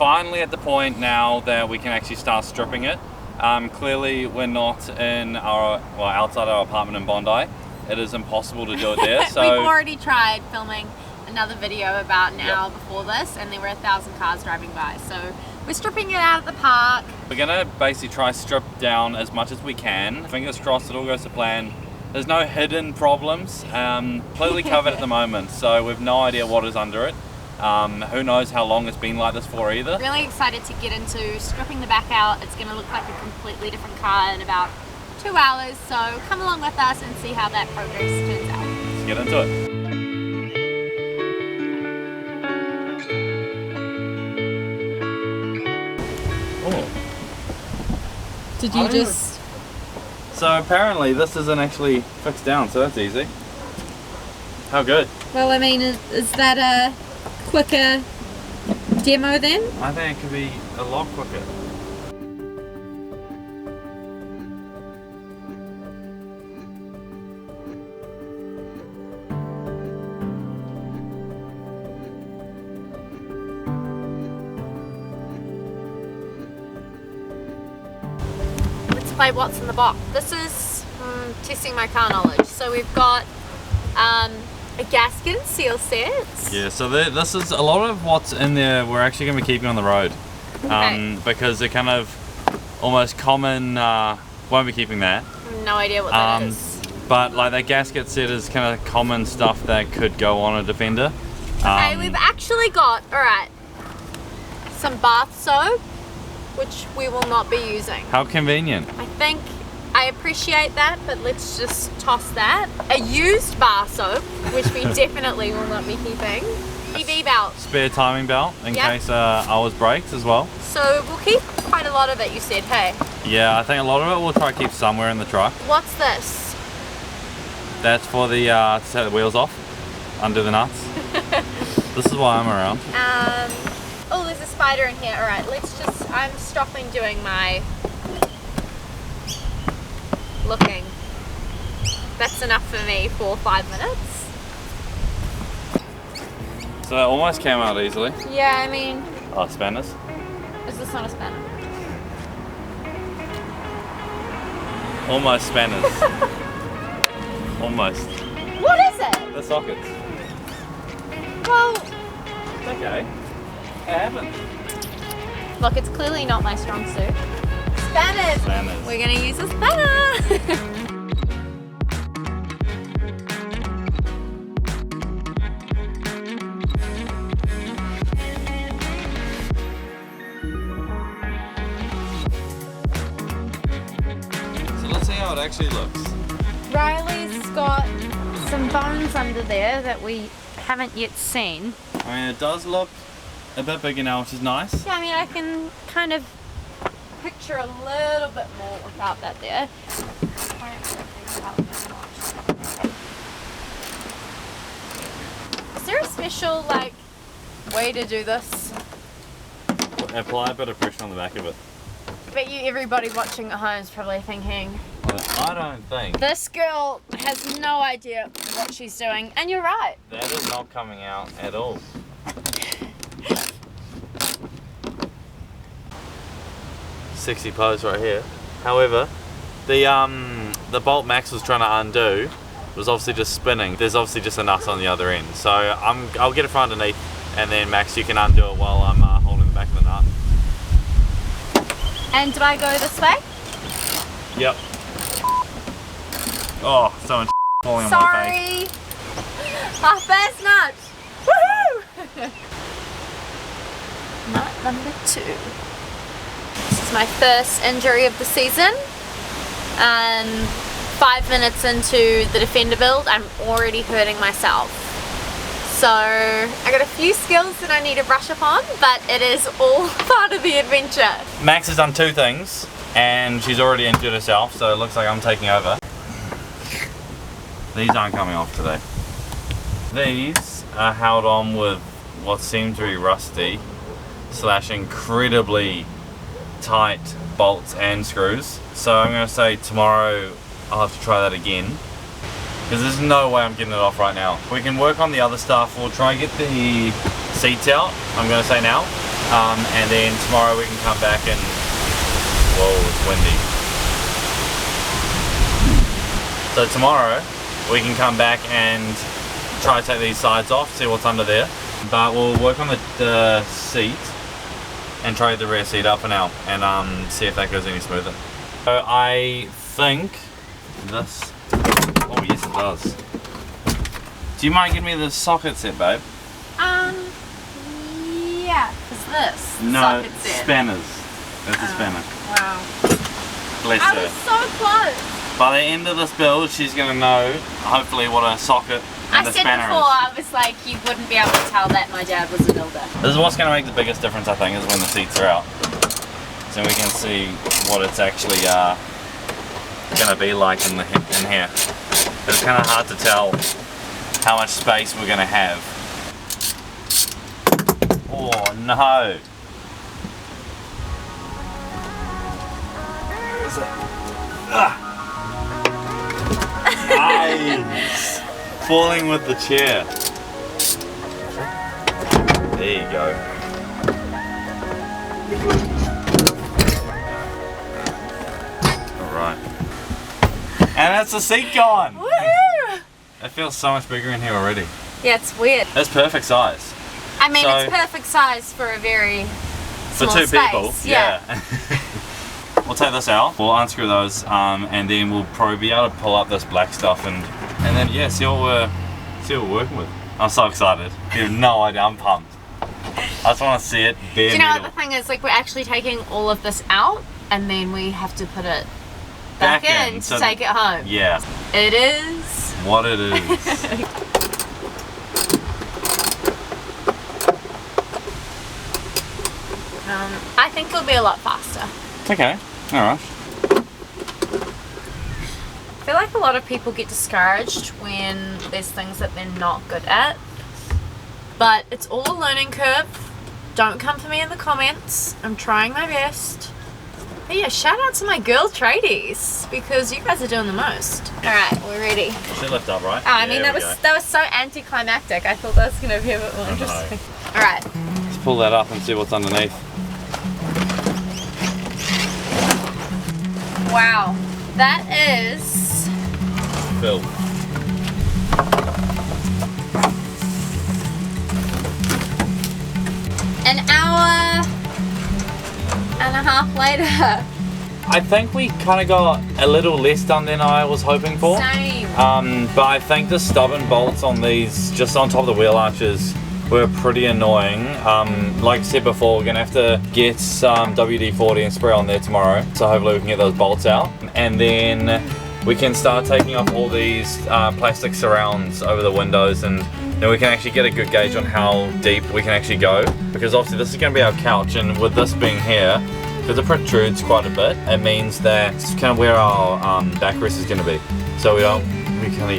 finally at the point now that we can actually start stripping it. Clearly we're not in outside our apartment in Bondi. It is impossible to do it there. So we've already tried filming another video about an hour before this, and there were 1,000 cars driving by. So we're stripping it out of the park. We're gonna basically try strip down as much as we can. Fingers crossed it all goes to plan. There's no hidden problems. Completely covered at the moment, so we've no idea what is under it. Who knows how long it's been like this for either. Really excited to get into stripping the back out. It's gonna look like a completely different car in about 2 hours, so come along with us and see how that progress turns out. Let's get into it. Did you just... So apparently this isn't actually fixed down, so that's easy. How good? Well, I mean, is that a quicker demo then? I think it could be a lot quicker. Play what's in the box. This is testing my car knowledge. So we've got a gasket and seal set. Yeah, so this is a lot of what's in there we're actually going to be keeping on the road. Because they're kind of almost common, won't be keeping that. No idea what that is. But like that gasket set is kind of common stuff that could go on a Defender. Okay, we've actually got, alright, some bath soap, which we will not be using. How convenient. I appreciate that, but let's just toss that. A used bar soap, which we definitely will not be keeping. TV belt. Spare timing belt in case ours breaks as well. So we'll keep quite a lot of it, you said, hey? Yeah, I think a lot of it we'll try to keep somewhere in the truck. What's this? That's for the to take the wheels off, under the nuts. This is why I'm around. Oh, there's a spider in here. Alright, I'm stopping doing my looking. That's enough for me for 5 minutes. So that almost came out easily. Yeah, I mean... Oh, spanners? Is this not a spanner? Almost spanners. Almost. What is it? The sockets. Well... It's okay. It happens. Look, it's clearly not my strong suit. Spanners! Spanners. We're gonna use a spanner! So let's see how it actually looks. Riley's got some bones under there that we haven't yet seen. I mean, it does look a bit bigger now, which is nice. Yeah, I mean, I can kind of picture a little bit more without that there. Is there a special, like, way to do this? Apply a bit of pressure on the back of it. I bet you everybody watching at home is probably thinking, I don't think. this girl has no idea what she's doing, and you're right. That is not coming out at all. Sexy pose right here. However, the bolt Max was trying to undo was obviously just spinning. There's obviously just a nut on the other end. So I'll get it from underneath, and then Max, you can undo it while I'm holding the back of the nut. And do I go this way? Yep. Oh, so much falling on my face. Sorry. Our first nut. Woohoo! Nut number 2. This is my first injury of the season. 5 minutes into the Defender build, I'm already hurting myself. So I got a few skills that I need to brush up on, but it is all part of the adventure. Max has done 2 things, and she's already injured herself, so it looks like I'm taking over. These aren't coming off today. These are held on with what seems to be rusty / incredibly tight bolts and screws. So I'm going to say tomorrow I'll have to try that again, because there's no way I'm getting it off right now. We can work on the other stuff. We'll try and get the seats out, I'm going to say now, And then tomorrow we can come back and, whoa, it's windy. So tomorrow we can come back and try to take these sides off, see what's under there. But we'll work on the seat and trade the rear seat up for now and see if that goes any smoother. So I think this, oh yes it does. Do you mind giving me the socket set, babe? Yeah, is this? No, socket set? spanners. That's a spanner. Wow. Bless I her. was so close. By the end of this build, she's gonna know, hopefully, what a socket and a spanner before, I was like, you wouldn't be able to tell that my dad was a builder. This is what's gonna make the biggest difference, I think, is when the seats are out. So we can see what it's actually gonna be like in here. But it's kind of hard to tell how much space we're gonna have. Oh no! Where is it? Nice! Falling with the chair. There you go. Alright. And that's the seat gone! Woohoo! It feels so much bigger in here already. Yeah, it's weird. That's perfect size. I mean, So- it's perfect size for a very For small two space. people, yeah. We'll take this out, we'll unscrew those, and then we'll probably be able to pull up this black stuff and then yeah, see what we're working with. I'm so excited. You have no idea, I'm pumped. I just want to see it bare Do you know metal. what the thing is? Like, we're actually taking all of this out, and then we have to put it back in to so take it home. Yeah, It is. what it is. I think it'll be a lot faster. Okay, alright. I feel like a lot of people get discouraged when there's things that they're not good at. But it's all a learning curve. Don't come for me in the comments. I'm trying my best. But yeah, shout out to my girl tradies, because you guys are doing the most. Alright, we're ready. Should lift up, right? I mean, There that was so anticlimactic. I thought that was going to be a bit more know. interesting. Alright. Let's pull that up and see what's underneath. Wow. That is... Phil. an hour and a half later. I think we kind of got a little less done than I was hoping for. Same. But I think the stubborn bolts on these, just on top of the wheel arches, were pretty annoying. Like I said before, we're gonna have to get some WD-40 and spray on there tomorrow. So hopefully we can get those bolts out. And then we can start taking off all these plastic surrounds over the windows, and then we can actually get a good gauge on how deep we can actually go. Because obviously this is gonna be our couch, and with this being here, because it protrudes quite a bit, it means that it's kind of where our backrest is gonna be. So we kind of,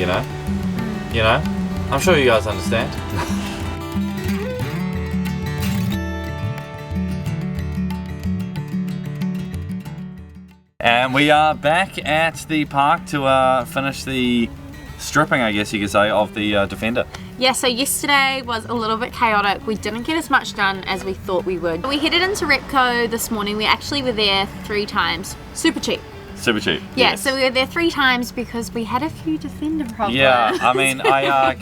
you know, I'm sure you guys understand. And we are back at the park to finish the stripping, I guess you could say, of the Defender. Yeah, so yesterday was a little bit chaotic. We didn't get as much done as we thought we would. We headed into Repco this morning. We actually were there 3 times. Super cheap. Super cheap. Yeah, yes. so we were there 3 times because we had a few Defender problems. Yeah, I mean, I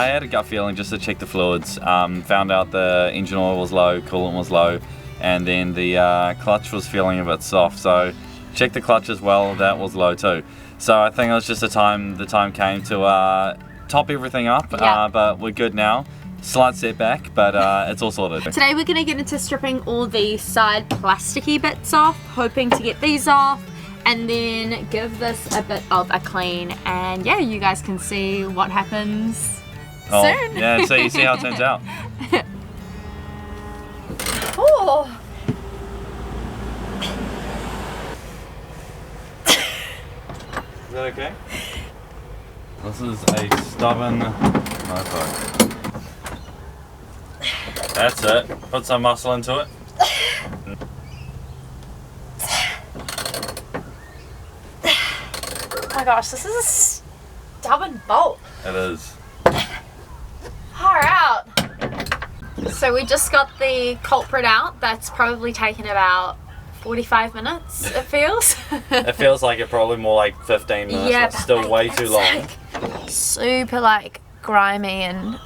had a gut feeling just to check the fluids. Found out the engine oil was low, coolant was low, and then the clutch was feeling a bit soft. So checked the clutch as well, that was low too. So I think it was just the time came to top everything up, Yeah. but we're good now. Slight setback, but it's all sorted. Today we're going to get into stripping all the side plasticky bits off, hoping to get these off, and then give this a bit of a clean, and yeah, you guys can see what happens soon. Yeah, so you see how it turns out. Oh. Is that okay? This is a stubborn mofo. That's it. Put some muscle into it. Oh my gosh, this is a stubborn bolt. It is. Far out. So we just got the culprit out. That's probably taken about 45 minutes, it feels. It feels like it probably more like 15 minutes. Yeah, but still way too long. Super like grimy and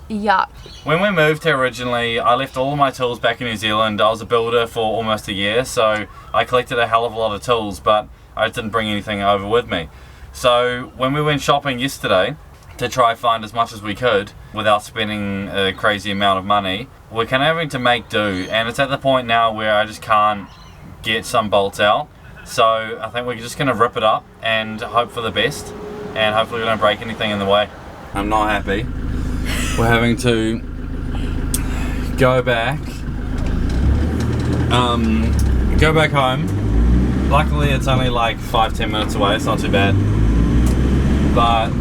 yuck. When we moved here originally, I left all of my tools back in New Zealand. I was a builder for almost a year, so I collected a hell of a lot of tools, but I didn't bring anything over with me. So when we went shopping yesterday to try find as much as we could without spending a crazy amount of money, we're kind of having to make do, and it's at the point now where I just can't get some bolts out. So I think we're just going to rip it up and hope for the best, and hopefully we don't break anything in the way. I'm not happy. We're having to go back home. Luckily it's only like 5-10 minutes away, it's not too bad. But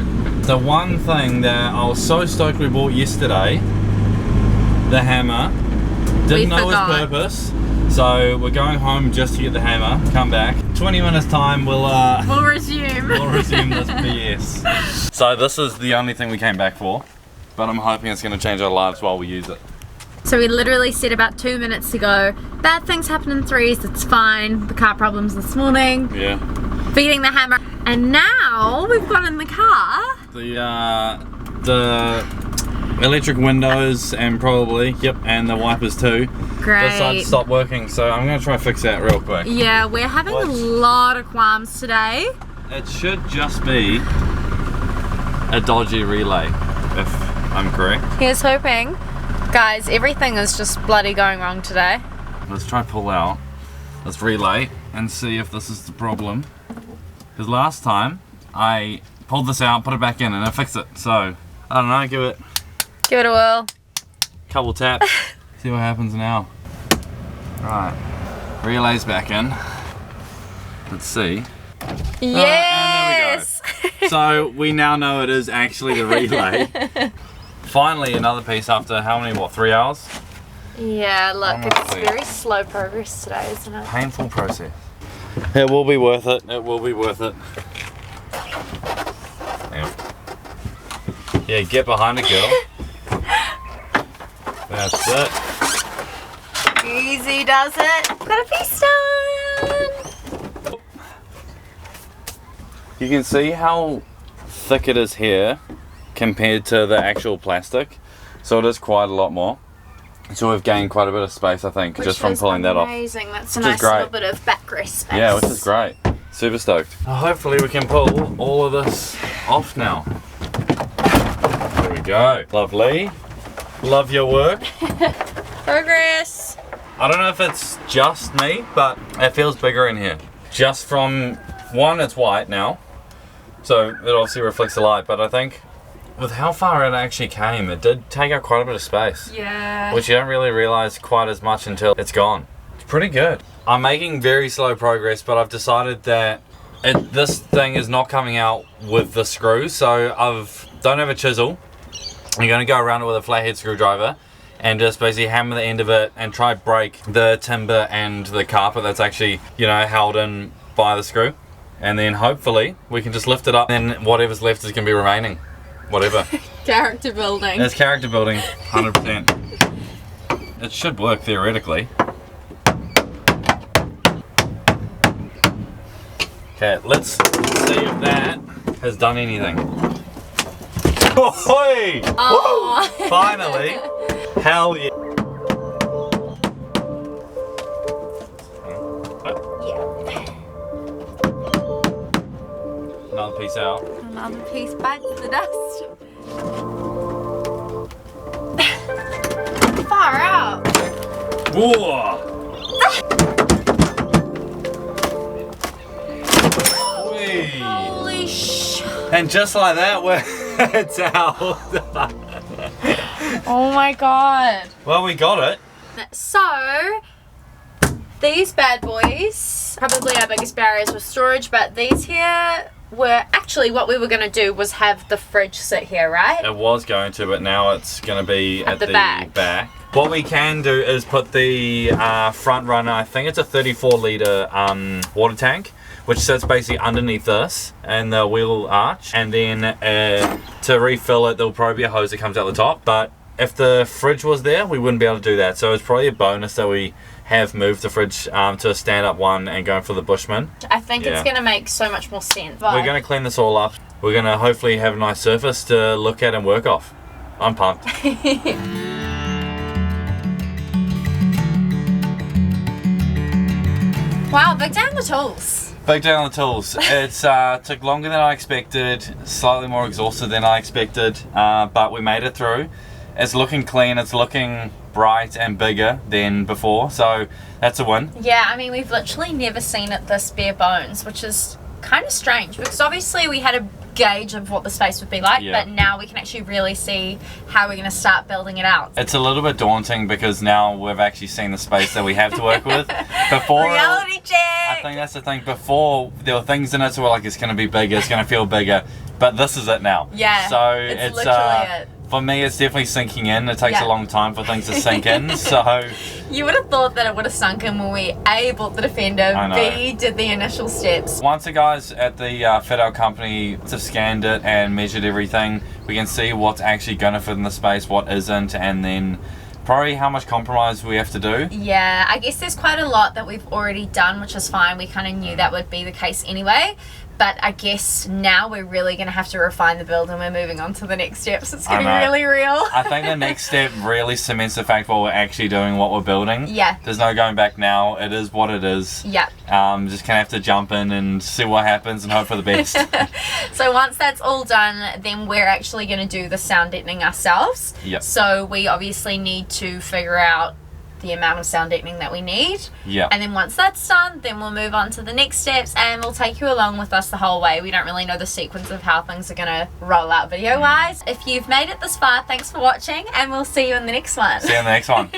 the one thing that I was so stoked we bought yesterday, the hammer, didn't know its purpose. So we're going home just to get the hammer, come back. 20 minutes time we'll resume. We'll resume this BS. So this is the only thing we came back for, but I'm hoping it's going to change our lives while we use it. So we literally said about 2 minutes to go, bad things happen in threes, it's fine. The car problems this morning. Yeah. Feeding the hammer. And now we've got in the car. The electric windows and and the wipers too. Great. Decided to stop working, so I'm going to try and fix that real quick. Yeah, we're having a lot of qualms today. It should just be a dodgy relay, if I'm correct. Here's hoping. Guys, everything is just bloody going wrong today. Let's try pull out this relay and see if this is the problem. Because last time I pulled this out, put it back in, and I fixed it. So, I don't know, Give it a whirl. couple taps, see what happens now. Right, relay's back in. Let's see. Yes! And there we go. So we now know it is actually the relay. Finally another piece after how many, 3 hours? Yeah, look, Honestly. it's very slow progress today, isn't it? Painful process. It will be worth it, it will be worth it. Yeah, get behind it, girl. That's it. Easy does it. Got a piece done. You can see how thick it is here compared to the actual plastic. So it is quite a lot more. So we've gained quite a bit of space, I think, just from pulling that off. Amazing. That's a nice little bit of backrest space. Yeah, which is great. Super stoked. Hopefully we can pull all of this off now. There we go. Lovely. Love your work. Progress. I don't know if it's just me, but it feels bigger in here. Just from one, it's white now, so it obviously reflects the light, but I think with how far it actually came, it did take up quite a bit of space. Yeah. Which you don't really realize quite as much until it's gone. It's pretty good. I'm making very slow progress, but I've decided that this thing is not coming out with the screws, so don't have a chisel. I'm going to go around it with a flathead screwdriver and just basically hammer the end of it and try break the timber and the carpet that's actually, held in by the screw. And then hopefully we can just lift it up and whatever's left is going to be remaining. Whatever. Character building. It's character building, 100%. It should work theoretically. Okay, let's see if that has done anything. Ahoy! Oh. Woo! Finally! Hell yeah! Another piece out. Another piece bites the dust. Far out. Whoa! Holy sh! And just like that, it's out. Oh my god. Well, we got it. So, these bad boys, probably our biggest barriers with storage, but these here were actually what we were going to do was have the fridge sit here, right? It was going to, but now it's going to be at the back. What we can do is put the front runner, I think it's a 34 litre water tank, which sits basically underneath this and the wheel arch, and then to refill it there'll probably be a hose that comes out the top, but if the fridge was there, we wouldn't be able to do that. So it's probably a bonus that we have moved the fridge to a stand-up one and going for the Bushman. I think it's going to make so much more sense. We're going to clean this all up. We're going to hopefully have a nice surface to look at and work off. I'm pumped. Wow, big day on the tools. Big day on the tools. It's took longer than I expected, slightly more exhausted than I expected, but we made it through. It's looking clean, it's looking bright and bigger than before, so that's a win. Yeah, I mean, we've literally never seen it this bare bones, which is kind of strange, because obviously we had a gauge of what the space would be like, but now we can actually really see how we're going to start building it out. It's a little bit daunting because now we've actually seen the space that we have to work with. Before, reality check! I think that's the thing. Before, there were things in it that were like, it's going to be bigger, it's going to feel bigger, but this is it now. Yeah, so it's literally it. For me, it's definitely sinking in. It takes a long time for things to sink in, so... You would have thought that it would have sunk in when we A, bought the Defender, B, did the initial steps. Once the guys at the fit-out company have scanned it and measured everything, we can see what's actually going to fit in the space, what isn't, and then probably how much compromise we have to do. Yeah, I guess there's quite a lot that we've already done, which is fine. We kind of knew that would be the case anyway. But I guess now we're really going to have to refine the build and we're moving on to the next steps. It's going to be really real. I think the next step really cements the fact what we're actually doing, what we're building. Yeah. There's no going back now. It is what it is. Yeah. Just going to have to jump in and see what happens and hope for the best. So once that's all done, then we're actually going to do the sound deadening ourselves. Yep. So we obviously need to figure out the amount of sound deadening that we need. Yeah. And then once that's done, then we'll move on to the next steps and we'll take you along with us the whole way. We don't really know the sequence of how things are going to roll out video wise. If you've made it this far, thanks for watching and we'll see you in the next one. See you in the next one.